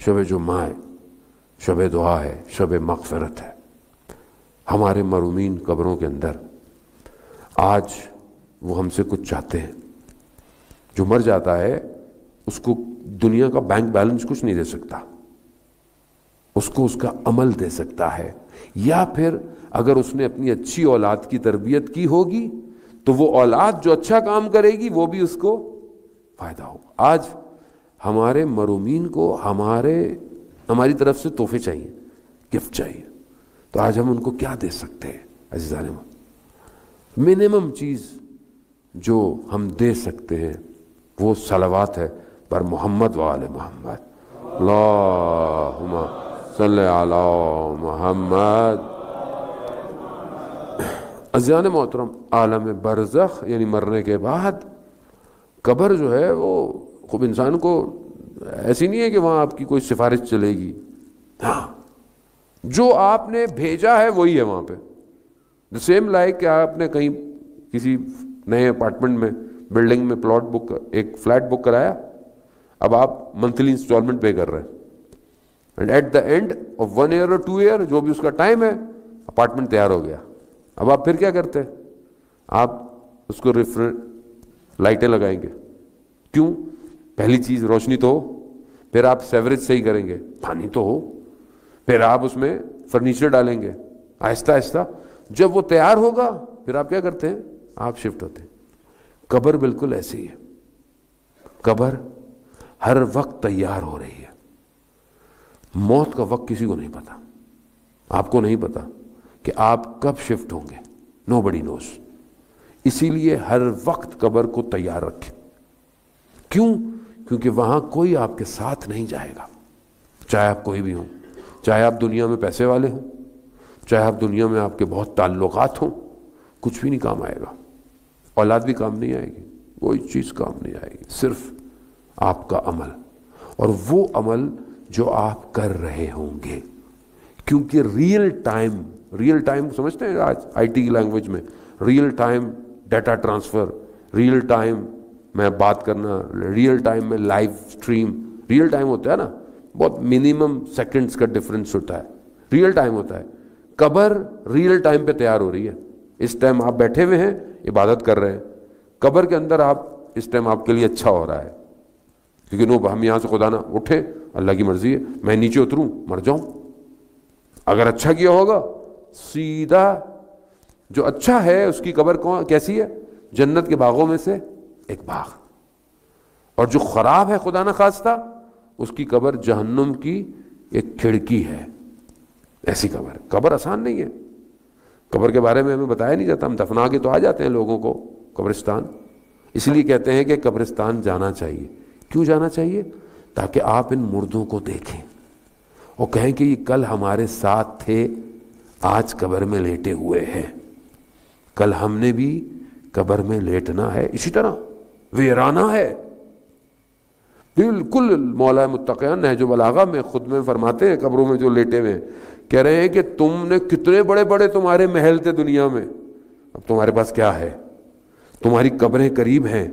شب جمعہ ہے، شب دعا ہے، شب مغفرت ہے۔ ہمارے مرحومین قبروں کے اندر آج وہ ہم سے کچھ چاہتے ہیں۔ جو مر جاتا ہے اس کو دنیا کا بینک بیلنس کچھ نہیں دے سکتا، اس کو اس کا عمل دے سکتا ہے، یا پھر اگر اس نے اپنی اچھی اولاد کی تربیت کی ہوگی تو وہ اولاد جو اچھا کام کرے گی وہ بھی اس کو فائدہ ہوگا۔ آج ہمارے مرحومین کو ہماری طرف سے تحفے چاہیے، گفٹ چاہیے، تو آج ہم ان کو کیا دے سکتے ہیں عزیزان؟ منیمم چیز جو ہم دے سکتے ہیں وہ صلوات ہے پر محمد و آل محمد، اللہم صلی علی محمد۔ عزیزان محترم، عالم برزخ یعنی مرنے کے بعد قبر جو ہے وہ خوب انسان کو ایسی نہیں ہے کہ وہاں آپ کی کوئی سفارش چلے گی، ہاں جو آپ نے بھیجا ہے وہی ہے وہاں پہ۔ the same like کہ آپ نے کہیں کسی نئے اپارٹمنٹ میں، بلڈنگ میں پلاٹ بک، ایک فلیٹ بک کرایا، اب آپ منتھلی انسٹالمنٹ پے کر رہے ہیں، and at the end of 1 year اور 2 year جو بھی اس کا ٹائم ہے اپارٹمنٹ تیار ہو گیا۔ اب آپ پھر کیا کرتے ہیں؟ آپ اس کو لائٹیں لگائیں گے، کیوں؟ پہلی چیز روشنی تو ہو، پھر آپ سیوریج صحیح کریں گے، پانی تو ہو، پھر آپ اس میں فرنیچر ڈالیں گے، آہستہ آہستہ جب وہ تیار ہوگا پھر آپ کیا کرتے ہیں؟ آپ شفٹ ہوتے ہیں۔ قبر بالکل ایسی ہی ہے، قبر ہر وقت تیار ہو رہی ہے۔ موت کا وقت کسی کو نہیں پتا، آپ کو نہیں پتا کہ آپ کب شفٹ ہوں گے، nobody knows۔ اسی لیے ہر وقت قبر کو تیار رکھیں۔ کیوں؟ کیونکہ وہاں کوئی آپ کے ساتھ نہیں جائے گا، چاہے آپ کوئی بھی ہوں، چاہے آپ دنیا میں پیسے والے ہوں، چاہے آپ دنیا میں آپ کے بہت تعلقات ہوں، کچھ بھی نہیں کام آئے گا۔ اولاد بھی کام نہیں آئے گی، کوئی چیز کام نہیں آئے گی، صرف آپ کا عمل، اور وہ عمل جو آپ کر رہے ہوں گے۔ کیونکہ ریئل ٹائم سمجھتے ہیں آج آئی ٹی کی لینگویج میں، real time data transfer, real time میں بات کرنا، ریئل ٹائم میں لائیو سٹریم، ریئل ٹائم ہوتا ہے نا، بہت منیمم سیکنڈز کا ڈفرنس ہوتا ہے، ریئل ٹائم ہوتا ہے۔ قبر ریئل ٹائم پہ تیار ہو رہی ہے، اس ٹائم آپ بیٹھے ہوئے ہیں عبادت کر رہے ہیں، قبر کے اندر آپ اس ٹائم آپ کے لیے اچھا ہو رہا ہے، کیونکہ نو ہم یہاں سے خدا نہ اٹھے، اللہ کی مرضی ہے میں نیچے اتروں مر جاؤں، اگر اچھا کیا ہوگا سیدھا جو اچھا ہے اس کی قبر کیسی ہے؟ جنت کے باغوں میں سے ایک باغ، اور جو خراب ہے خدا نہ خواستہ اس کی قبر جہنم کی ایک کھڑکی ہے۔ ایسی قبر آسان نہیں ہے۔ قبر کے بارے میں ہمیں بتایا نہیں جاتا، ہم دفنا کے تو آ جاتے ہیں لوگوں کو قبرستان، اس لیے کہتے ہیں کہ قبرستان جانا چاہیے۔ کیوں جانا چاہیے؟ تاکہ آپ ان مردوں کو دیکھیں اور کہیں کہ یہ کل ہمارے ساتھ تھے، آج قبر میں لیٹے ہوئے ہیں، کل ہم نے بھی قبر میں لیٹنا ہے، اسی طرح ویرانہ ہے۔ بالکل مولا متقیان نہج البلاغہ میں خود میں فرماتے ہیں، قبروں میں جو لیٹے ہوئے ہیں کہہ رہے ہیں کہ تم نے کتنے بڑے بڑے تمہارے محل تھے دنیا میں، اب تمہارے پاس کیا ہے؟ تمہاری قبریں قریب ہیں،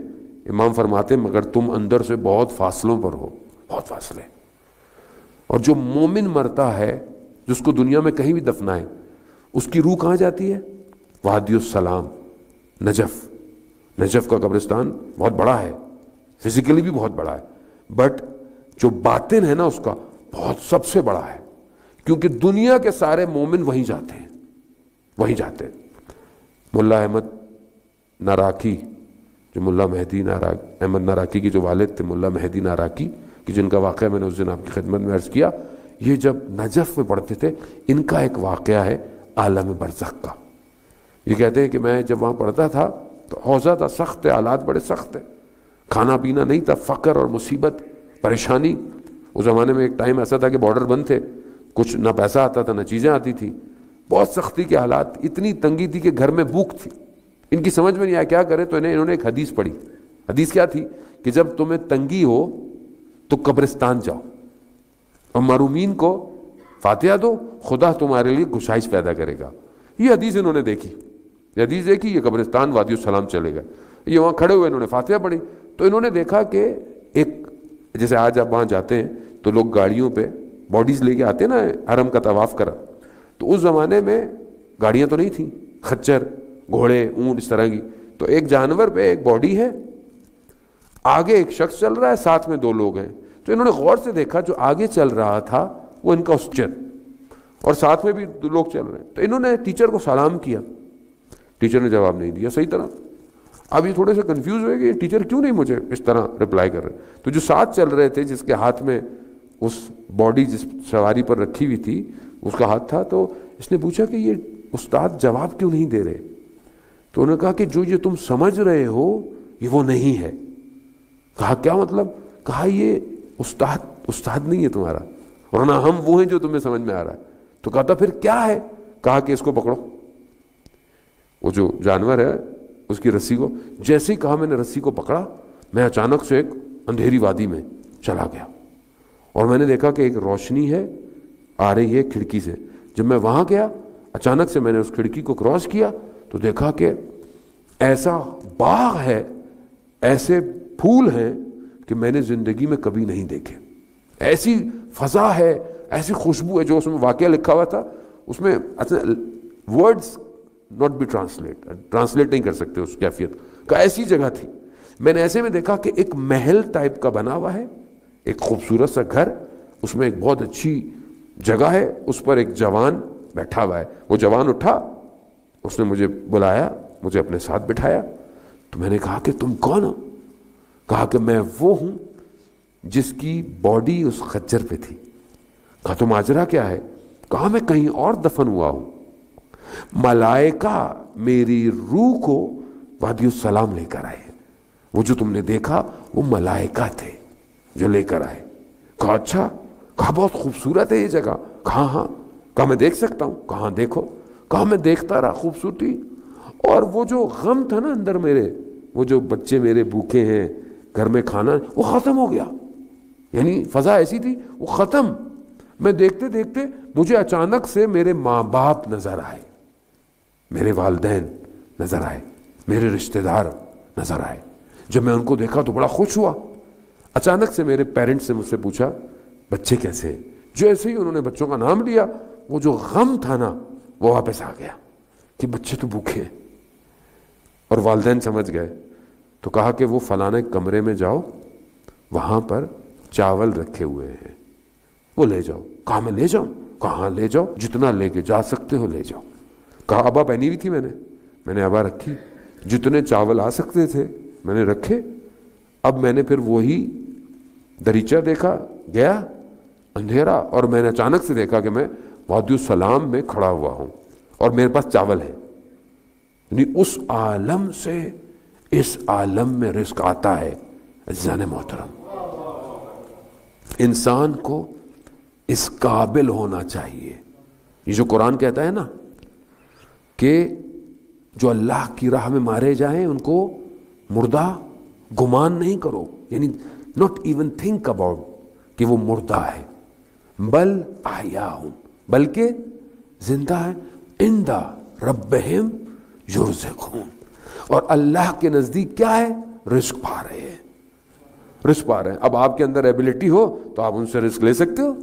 امام فرماتے ہیں مگر تم اندر سے بہت فاصلوں پر ہو، بہت فاصلے۔ اور جو مومن مرتا ہے جس کو دنیا میں کہیں بھی دفنائے، اس کی روح کہاں جاتی ہے؟ وادی السلام، نجف کا قبرستان بہت بڑا ہے، فزیکلی بھی بہت بڑا ہے، بٹ جو باطن ہے نا اس کا بہت سب سے بڑا ہے، کیونکہ دنیا کے سارے مومن وہیں جاتے ہیں، وہیں جاتے ہیں۔ ملا احمد ناراکی، جو ملا مہدی احمد ناراکی کے جو والد تھے ملا مہدی ناراکی، کہ جن کا واقعہ میں نے اس دن آپ کی خدمت میں عرض کیا، یہ جب نجف میں پڑھتے تھے، ان کا ایک واقعہ ہے عالم برزخ کا۔ یہ کہتے ہیں کہ میں جب وہاں پڑھتا تھا تو حوضہ تھا، سخت ہے، حالات بڑے سخت ہیں، کھانا پینا نہیں تھا، فقر اور مصیبت، پریشانی۔ اس زمانے میں ایک ٹائم ایسا تھا کہ بارڈر بند تھے، کچھ نہ پیسہ آتا تھا نہ چیزیں آتی تھی، بہت سختی کے حالات، اتنی تنگی تھی کہ گھر میں بھوک تھی، ان کی سمجھ میں نہیں آیا کیا کریں، تو انہوں نے ایک حدیث پڑھی۔ حدیث کیا تھی کہ جب تمہیں تنگی ہو تو قبرستان جاؤ اور مرحومین کو فاتحہ دو، خدا تمہارے لیے گشائش پیدا کرے گا۔ یہ حدیث انہوں نے دیکھی، یہ حدیث دیکھی، یہ قبرستان وادی السلام چلے گئے، یہ وہاں کھڑے ہوئے انہوں نے فاتحہ پڑھی، تو انہوں نے دیکھا کہ ایک جیسے آج آپ وہاں جاتے ہیں تو لوگ گاڑیوں پہ باڈیز لے کے آتے نا حرم کا طواف کرا، تو اس زمانے میں گاڑیاں تو نہیں تھیں، خچر، گھوڑے، اونٹ اس طرح کی، تو ایک جانور پہ ایک باڈی ہے، آگے ایک شخص چل رہا ہے، ساتھ میں 2 لوگ ہیں. تو انہوں نے غور سے دیکھا جو آگے چل رہا تھا وہ ان کا ٹیچر، اور ساتھ میں بھی 2 لوگ چل رہے ہیں. تو انہوں نے ٹیچر کو سلام کیا، ٹیچر نے جواب نہیں دیا صحیح طرح. اب یہ تھوڑے سے کنفیوز ہوئے کہ ٹیچر کیوں نہیں مجھے اس طرح رپلائی کر رہے. تو جو ساتھ چل رہے تھے، جس کے ہاتھ میں اس باڈی جس سواری پر رکھی ہوئی تھی اس کا ہاتھ تھا، تو اس نے پوچھا کہ یہ استاد جواب کیوں نہیں دے رہے. تو انہوں نے کہا کہ جو یہ تم سمجھ رہے ہو یہ وہ نہیں ہے. کہا کیا مطلب؟ کہا یہ استاد نہیں ہے تمہارا، ورنہ ہم وہ ہیں جو تمہیں سمجھ میں آ رہا ہے. تو کہا تھا پھر کیا ہے؟ کہا کہ اس کو پکڑو. وہ جو جانور ہے اس کی رسی کو، جیسے ہی کہا میں نے رسی کو پکڑا، میں اچانک سے ایک اندھیری وادی میں چلا گیا، اور میں نے دیکھا کہ ایک روشنی ہے آ رہی ہے کھڑکی سے. جب میں وہاں گیا، اچانک سے میں نے اس کھڑکی کو کراس کیا تو دیکھا کہ ایسا باغ ہے، ایسے پھول ہیں کہ میں نے زندگی میں کبھی نہیں دیکھے. ایسی فضا ہے، ایسی خوشبو ہے. جو اس میں واقعہ لکھا ہوا تھا اس میں ورڈز ناٹ بی ٹرانسلیٹ نہیں کر سکتے اس کیفیت کا. ایسی جگہ تھی. میں نے ایسے میں دیکھا کہ ایک محل ٹائپ کا بنا ہوا ہے، ایک خوبصورت سا گھر، اس میں ایک بہت اچھی جگہ ہے، اس پر ایک جوان بیٹھا ہوا ہے. وہ جوان اٹھا، اس نے مجھے بلایا، مجھے اپنے ساتھ بٹھایا. تو میں نے کہا کہ تم کون ہو؟ کہا کہ میں وہ ہوں جس کی باڈی اس خچر پہ تھی. کہا تو ماجرا کیا ہے؟ کہا میں کہیں اور دفن ہوا ہوں، ملائکہ میری روح کو وادی السلام لے کر آئے. وہ جو تم نے دیکھا وہ ملائکہ تھے جو لے کر آئے. کہا اچھا. کہا بہت خوبصورت ہے یہ جگہ. کہا ہاں. کہا میں دیکھ سکتا ہوں؟ کہا دیکھو. کہا میں دیکھتا رہا خوبصورتی، اور وہ جو غم تھا نا اندر میرے، وہ جو بچے میرے بھوکے ہیں، گھر میں کھانا، وہ ختم ہو گیا. یعنی فضا ایسی تھی وہ ختم. میں دیکھتے دیکھتے مجھے اچانک سے میرے ماں باپ نظر آئے، میرے والدین نظر آئے، میرے رشتہ دار نظر آئے. جب میں ان کو دیکھا تو بڑا خوش ہوا. اچانک سے میرے پیرنٹس سے مجھ سے پوچھا بچے کیسے ہیں؟ جو ایسے ہی انہوں نے بچوں کا نام لیا، وہ جو غم تھا نا وہ واپس آ گیا کہ بچے تو بھوکے ہیں. اور والدین سمجھ گئے. تو کہا کہ وہ فلانے کمرے میں جاؤ، وہاں پر چاول رکھے ہوئے ہیں، وہ لے جاؤ. کہا میں لے جاؤں؟ کہاں لے جاؤ، جتنا لے کے جا سکتے ہو لے جاؤ. کہا ابا پہنی ہوئی تھی میں نے ابا رکھی، جتنے چاول آ سکتے تھے میں نے رکھے. اب میں نے پھر وہی دریچہ دیکھا، گیا اندھیرا، اور میں نے اچانک سے دیکھا کہ میں وادی السلام میں کھڑا ہوا ہوں اور میرے پاس چاول ہے. یعنی اس عالم سے اس عالم میں رزق آتا ہے. عزیزان محترم، انسان کو اس قابل ہونا چاہیے. یہ جو قرآن کہتا ہے نا کہ جو اللہ کی راہ میں مارے جائیں ان کو مردہ گمان نہیں کرو، یعنی not even think about کہ وہ مردہ ہے، بل احیاء، بلکہ زندہ ہے، عند ربہم یرزقون، اور اللہ کے نزدیک کیا ہے؟ رزق پا رہے ہیں، رزق پا رہے ہیں. اب آپ کے اندر ایبلٹی ہو تو آپ ان سے رزق لے سکتے ہو.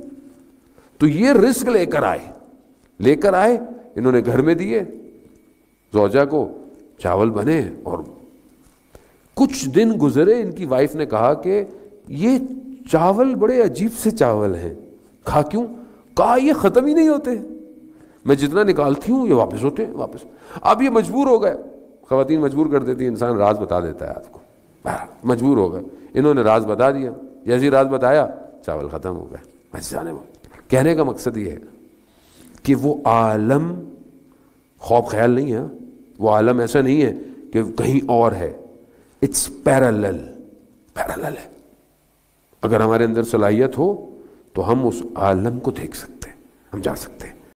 تو یہ رزق لے کر آئے، انہوں نے گھر میں دیے، زوجہ کو چاول بنے، اور کچھ دن گزرے. ان کی وائف نے کہا کہ یہ چاول بڑے عجیب سے چاول ہیں. کہا کیوں؟ کہا یہ ختم ہی نہیں ہوتے، میں جتنا نکالتی ہوں یہ واپس ہوتے ہیں واپس. اب یہ مجبور ہو گئے، خواتین مجبور کر دیتی ہیں، انسان راز بتا دیتا ہے آپ کو. مجبور ہو گئے، انہوں نے راز بتا دیا. جیسے راز بتایا چاول ختم ہو گئے. کہنے کا مقصد یہ ہے کہ وہ عالم خواب خیال نہیں ہے، وہ عالم ایسا نہیں ہے کہ کہیں اور ہے. اٹس پیرالل ہے. اگر ہمارے اندر صلاحیت ہو تو ہم اس عالم کو دیکھ سکتے ہیں، ہم جا سکتے ہیں.